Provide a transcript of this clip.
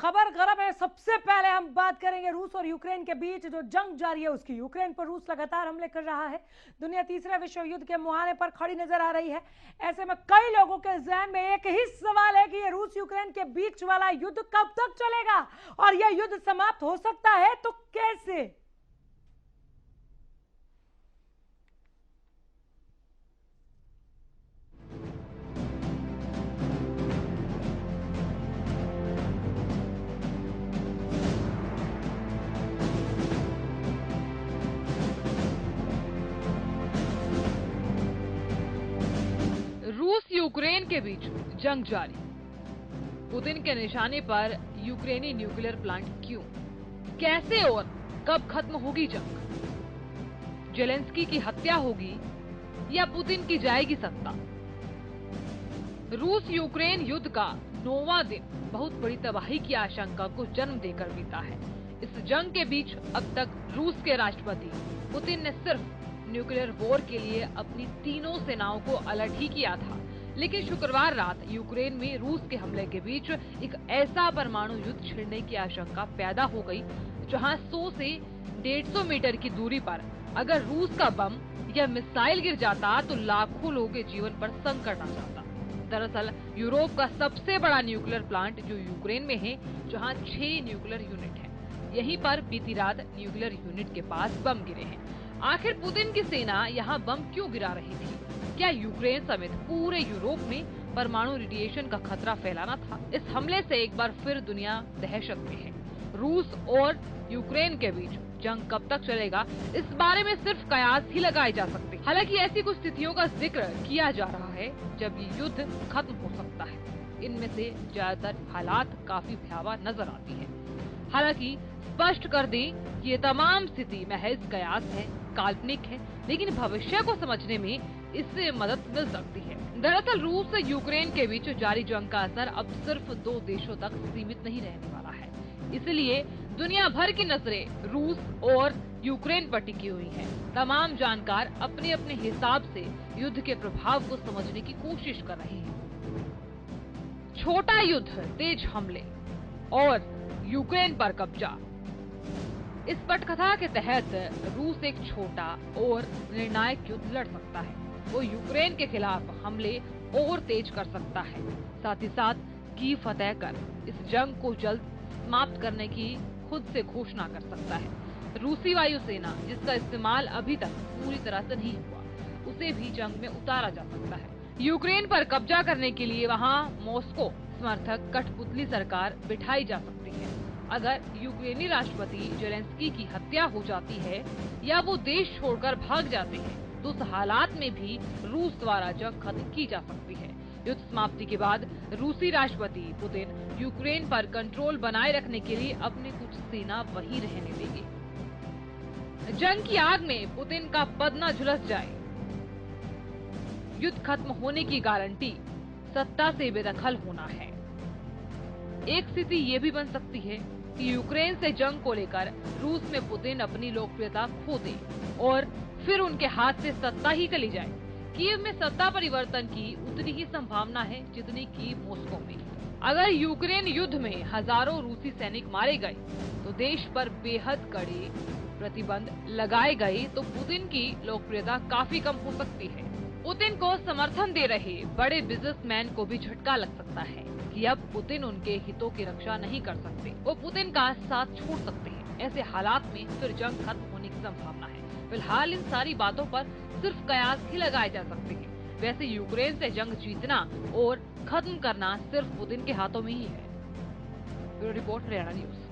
खबर गरम है। सबसे पहले हम बात करेंगे रूस और यूक्रेन के बीच जो जंग जारी है उसकी। यूक्रेन पर रूस लगातार हमले कर रहा है। दुनिया तीसरे विश्व युद्ध के मुहाने पर खड़ी नजर आ रही है। ऐसे में कई लोगों के जहन में एक ही सवाल है कि ये रूस यूक्रेन के बीच वाला युद्ध कब तक चलेगा और यह युद्ध समाप्त हो सकता है तो कैसे। रूस यूक्रेन के बीच जंग जारी। पुतिन के निशाने पर यूक्रेनी न्यूक्लियर प्लांट क्यों, कैसे और कब खत्म होगी जंग? जेलेंस्की की हत्या होगी या पुतिन की जाएगी सत्ता? रूस यूक्रेन युद्ध का 9वां दिन बहुत बड़ी तबाही की आशंका को जन्म देकर बीता है। इस जंग के बीच अब तक रूस के राष्ट्रपति पुतिन ने सिर्फ न्यूक्लियर वॉर के लिए अपनी तीनों सेनाओं को अलर्ट ही किया था, लेकिन शुक्रवार रात यूक्रेन में रूस के हमले के बीच एक ऐसा परमाणु युद्ध छिड़ने की आशंका पैदा हो गई जहां 100 से 150 मीटर की दूरी पर अगर रूस का बम या मिसाइल गिर जाता तो लाखों लोगों के जीवन पर संकट आ जाता। दरअसल यूरोप का सबसे बड़ा न्यूक्लियर प्लांट जो यूक्रेन में है, जहां 6 न्यूक्लियर यूनिट है, यहीं पर बीती रात न्यूक्लियर यूनिट के पास बम गिरे हैं। आखिर पुतिन की सेना यहाँ बम क्यों गिरा रही थी? क्या यूक्रेन समेत पूरे यूरोप में परमाणु रेडिएशन का खतरा फैलाना था? इस हमले से एक बार फिर दुनिया दहशत में है। रूस और यूक्रेन के बीच जंग कब तक चलेगा, इस बारे में सिर्फ कयास ही लगाए जा सकते हैं। हालांकि ऐसी कुछ स्थितियों का जिक्र किया जा रहा है जब ये युद्ध खत्म हो सकता है। इनमें से ज्यादातर हालात काफी भयावह नजर आती है। हालांकि स्पष्ट कर दें, ये तमाम स्थिति महज कयास है, काल्पनिक है, लेकिन भविष्य को समझने में इससे मदद मिल सकती है। दरअसल रूस और यूक्रेन के बीच जारी जंग का असर अब सिर्फ 2 देशों तक सीमित नहीं रहने वाला है। इसलिए दुनिया भर की नजरें रूस और यूक्रेन पर टिकी हुई हैं। तमाम जानकार अपने अपने हिसाब से युद्ध के प्रभाव को समझने की कोशिश कर रहे हैं। छोटा युद्ध, तेज हमले और यूक्रेन पर कब्जा। इस पटकथा के तहत रूस एक छोटा और निर्णायक युद्ध लड़ सकता है। वो यूक्रेन के खिलाफ हमले और तेज कर सकता है, साथ ही साथ की फतेह कर इस जंग को जल्द समाप्त करने की खुद से घोषणा कर सकता है। रूसी वायुसेना, जिसका इस्तेमाल अभी तक पूरी तरह से नहीं हुआ, उसे भी जंग में उतारा जा सकता है। यूक्रेन पर कब्जा करने के लिए वहाँ मॉस्को समर्थक कठपुतली सरकार बिठाई जा सकती है। अगर यूक्रेनी राष्ट्रपति जेलेंस्की की हत्या हो जाती है या वो देश छोड़कर भाग जाते हैं तो उस हालात में भी रूस द्वारा जंग खत्म की जा सकती है। युद्ध समाप्ति के बाद रूसी राष्ट्रपति पुतिन यूक्रेन पर कंट्रोल बनाए रखने के लिए अपने कुछ सेना वहीं रहने देंगे। जंग की आग में पुतिन का पद न झुलस जाए। युद्ध खत्म होने की गारंटी सत्ता से बेदखल होना है। एक स्थिति ये भी बन सकती है कि यूक्रेन से जंग को लेकर रूस में पुतिन अपनी लोकप्रियता खो दे और फिर उनके हाथ से सत्ता ही चली जाए। कीव में सत्ता परिवर्तन की उतनी ही संभावना है जितनी की मॉस्को में। अगर यूक्रेन युद्ध में हजारों रूसी सैनिक मारे गए तो देश पर बेहद कड़े प्रतिबंध लगाए गए तो पुतिन की लोकप्रियता काफी कम हो सकती है। पुतिन को समर्थन दे रहे बड़े बिजनेसमैन को भी झटका लग सकता है कि अब पुतिन उनके हितों की रक्षा नहीं कर सकते, वो पुतिन का साथ छोड़ सकते हैं। ऐसे हालात में फिर जंग खत्म होने की संभावना है। फिलहाल इन सारी बातों पर सिर्फ कयास ही लगाए जा सकते हैं। वैसे यूक्रेन से जंग जीतना और खत्म करना सिर्फ पुतिन के हाथों में ही है। Bureau report, Haryana news.